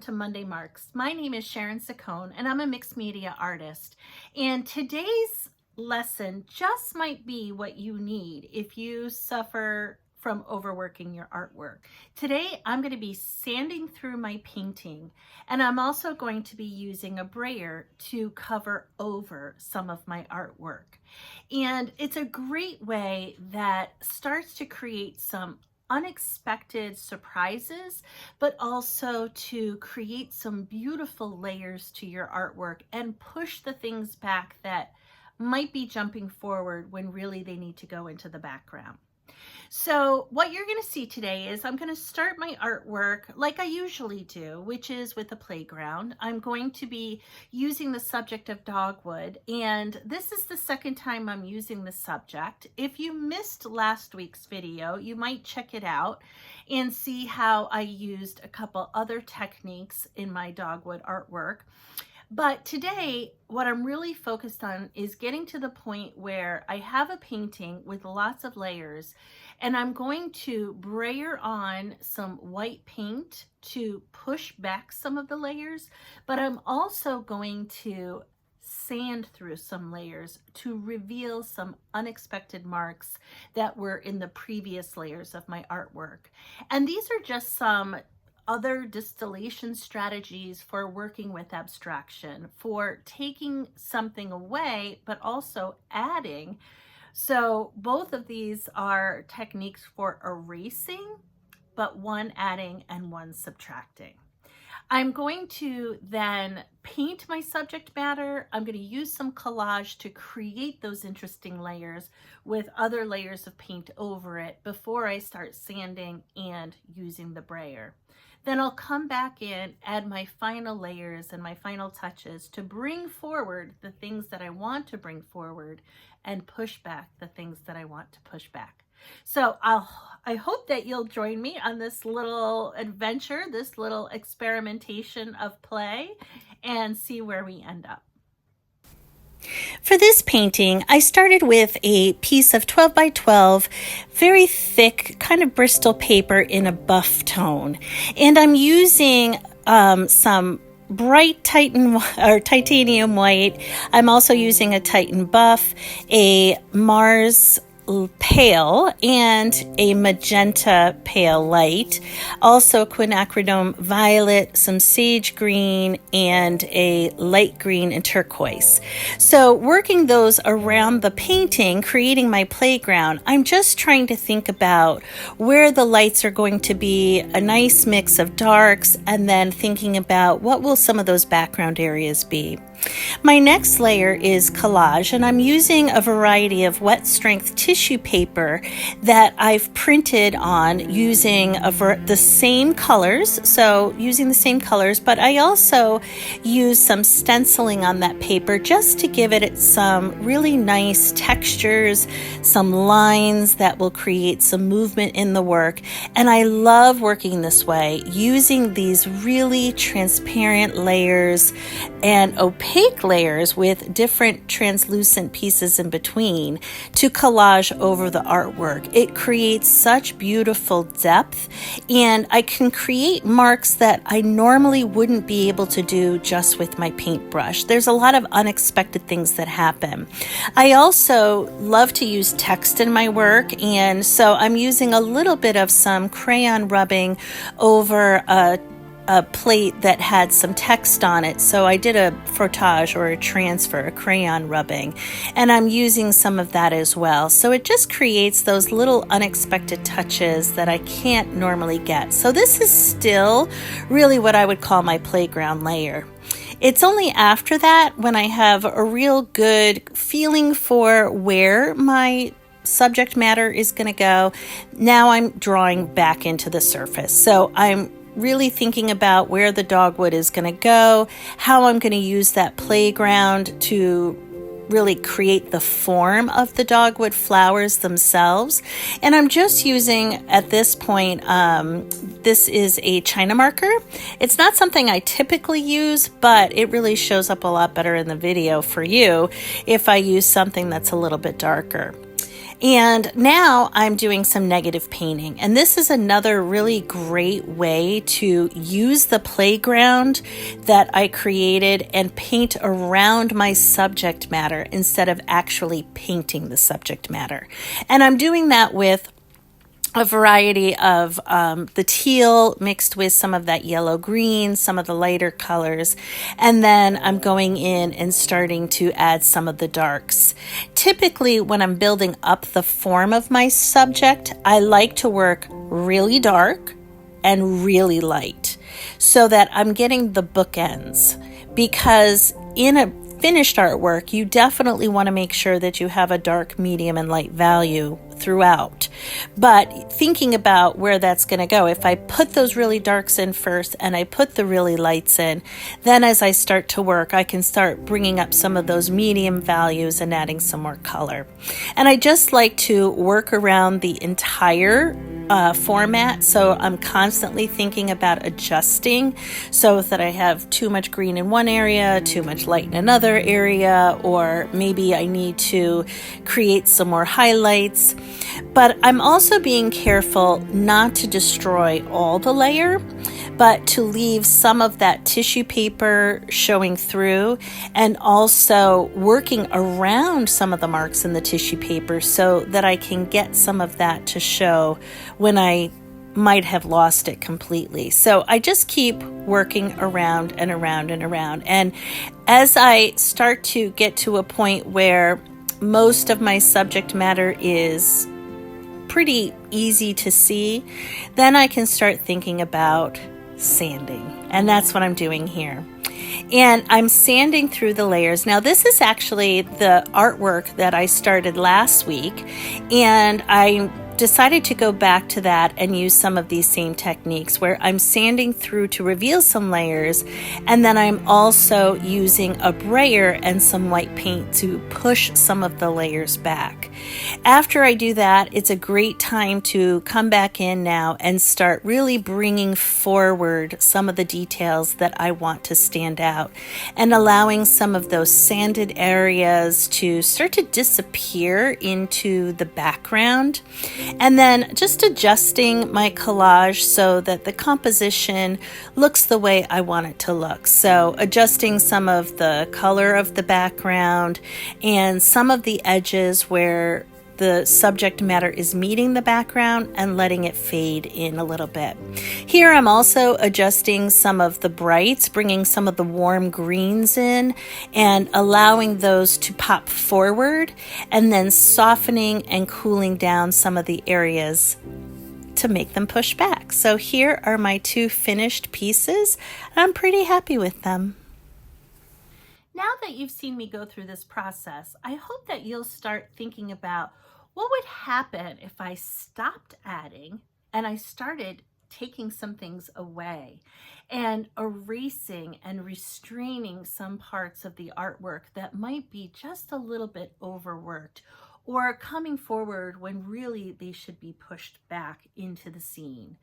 to Monday Marks. My name is Sharon Saccone and I'm a mixed media artist. And today's lesson just might be what you need if you suffer from overworking your artwork. Today I'm going to be sanding through my painting, and I'm also going to be using a brayer to cover over some of my artwork. And it's a great way that starts to create some unexpected surprises, but also to create some beautiful layers to your artwork and push the things back that might be jumping forward when really they need to go into the background. So what you're going to see today is I'm going to start my artwork like I usually do, which is with a playground. I'm going to be using the subject of dogwood, and this is the second time I'm using the subject. If you missed last week's video, you might check it out and see how I used a couple other techniques in my dogwood artwork. But today, what I'm really focused on is getting to the point where I have a painting with lots of layers, and I'm going to brayer on some white paint to push back some of the layers, but I'm also going to sand through some layers to reveal some unexpected marks that were in the previous layers of my artwork. And these are just some other distillation strategies for working with abstraction, for taking something away but also adding. So both of these are techniques for erasing, but one adding and one subtracting. I'm going to then paint my subject matter. I'm going to use some collage to create those interesting layers with other layers of paint over it before I start sanding and using the brayer. Then I'll come back in, add my final layers and my final touches to bring forward the things that I want to bring forward and push back the things that I want to push back. So I hope that you'll join me on this little adventure, this little experimentation of play, and see where we end up. For this painting, I started with a piece of 12 by 12, very thick, kind of Bristol paper in a buff tone. And I'm using some bright titanium white. I'm also using a Titan buff, a Mars pale, and a magenta pale light, also quinacridone violet, some sage green, and a light green and turquoise. So working those around the painting, creating my playground, I'm just trying to think about where the lights are going to be, a nice mix of darks, and then thinking about what will some of those background areas be. My next layer is collage, and I'm using a variety of wet strength tissue paper that I've printed on using the same colors, but I also use some stenciling on that paper just to give it some really nice textures, some lines that will create some movement in the work. And I love working this way, using these really transparent layers and opaque layers with different translucent pieces in between to collage over the artwork. It creates such beautiful depth, and I can create marks that I normally wouldn't be able to do just with my paintbrush. There's a lot of unexpected things that happen. I also love to use text in my work, and so I'm using a little bit of some crayon rubbing over a plate that had some text on it. So I did a frottage or a transfer, a crayon rubbing, and I'm using some of that as well. So it just creates those little unexpected touches that I can't normally get. So this is still really what I would call my playground layer. It's only after that, when I have a real good feeling for where my subject matter is going to go, now I'm drawing back into the surface. So I'm really thinking about where the dogwood is going to go, how I'm going to use that playground to really create the form of the dogwood flowers themselves. And I'm just using, at this point, this is a China marker. It's not something I typically use, but it really shows up a lot better in the video for you if I use something that's a little bit darker. And now I'm doing some negative painting. And this is another really great way to use the playground that I created and paint around my subject matter instead of actually painting the subject matter. And I'm doing that with a variety of the teal mixed with some of that yellow green, some of the lighter colors, and then I'm going in and starting to add some of the darks. Typically, when I'm building up the form of my subject, I like to work really dark and really light so that I'm getting the bookends, because in a finished artwork, you definitely want to make sure that you have a dark, medium, and light value throughout. But thinking about where that's going to go, if I put those really darks in first and I put the really lights in, then as I start to work, I can start bringing up some of those medium values and adding some more color. And I just like to work around the entire format, so I'm constantly thinking about adjusting so that I have too much green in one area, too much light in another area, or maybe I need to create some more highlights. But I'm also being careful not to destroy all the layer, but to leave some of that tissue paper showing through, and also working around some of the marks in the tissue paper so that I can get some of that to show when I might have lost it completely. So I just keep working around and around and around. And as I start to get to a point where most of my subject matter is pretty easy to see, then I can start thinking about sanding. And that's what I'm doing here. And I'm sanding through the layers. Now, this is actually the artwork that I started last week, and I decided to go back to that and use some of these same techniques where I'm sanding through to reveal some layers, and then I'm also using a brayer and some white paint to push some of the layers back. After I do that, it's a great time to come back in now and start really bringing forward some of the details that I want to stand out, and allowing some of those sanded areas to start to disappear into the background. And then just adjusting my collage so that the composition looks the way I want it to look. So adjusting some of the color of the background and some of the edges where the subject matter is meeting the background and letting it fade in a little bit. Here I'm also adjusting some of the brights, bringing some of the warm greens in and allowing those to pop forward, and then softening and cooling down some of the areas to make them push back. So here are my two finished pieces, and I'm pretty happy with them. Now that you've seen me go through this process, I hope that you'll start thinking about what would happen if I stopped adding and I started taking some things away and erasing and restraining some parts of the artwork that might be just a little bit overworked or coming forward when really they should be pushed back into the scene.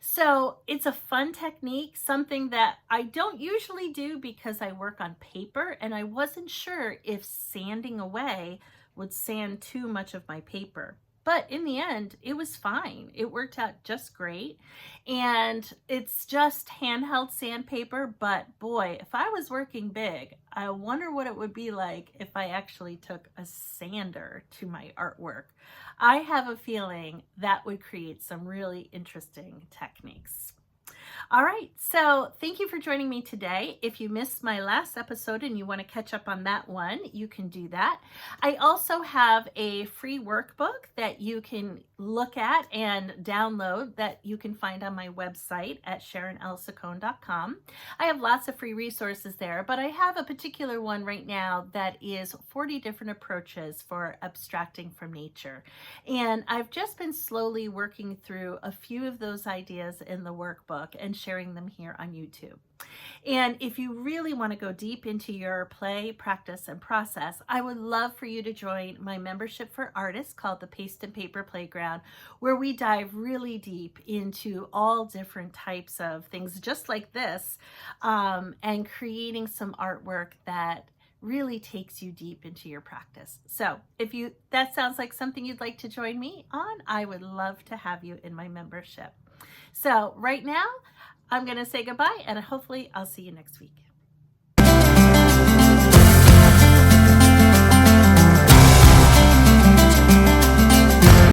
So it's a fun technique, something that I don't usually do because I work on paper, and I wasn't sure if sanding away would sand too much of my paper. But in the end, it was fine. It worked out just great. And it's just handheld sandpaper, but boy, if I was working big, I wonder what it would be like if I actually took a sander to my artwork. I have a feeling that would create some really interesting techniques. All right, so thank you for joining me today. If you missed my last episode and you want to catch up on that one, you can do that. I also have a free workbook that you can look at and download that you can find on my website at SharonLSaccone.com. I have lots of free resources there, but I have a particular one right now that is 40 different approaches for abstracting from nature. And I've just been slowly working through a few of those ideas in the workbook and sharing them here on YouTube. And if you really want to go deep into your play, practice, and process, I would love for you to join my membership for artists called the Paste and Paper Playground, where we dive really deep into all different types of things just like this, and creating some artwork that really takes you deep into your practice. So if that sounds like something you'd like to join me on, I would love to have you in my membership. So right now, I'm going to say goodbye, and hopefully I'll see you next week.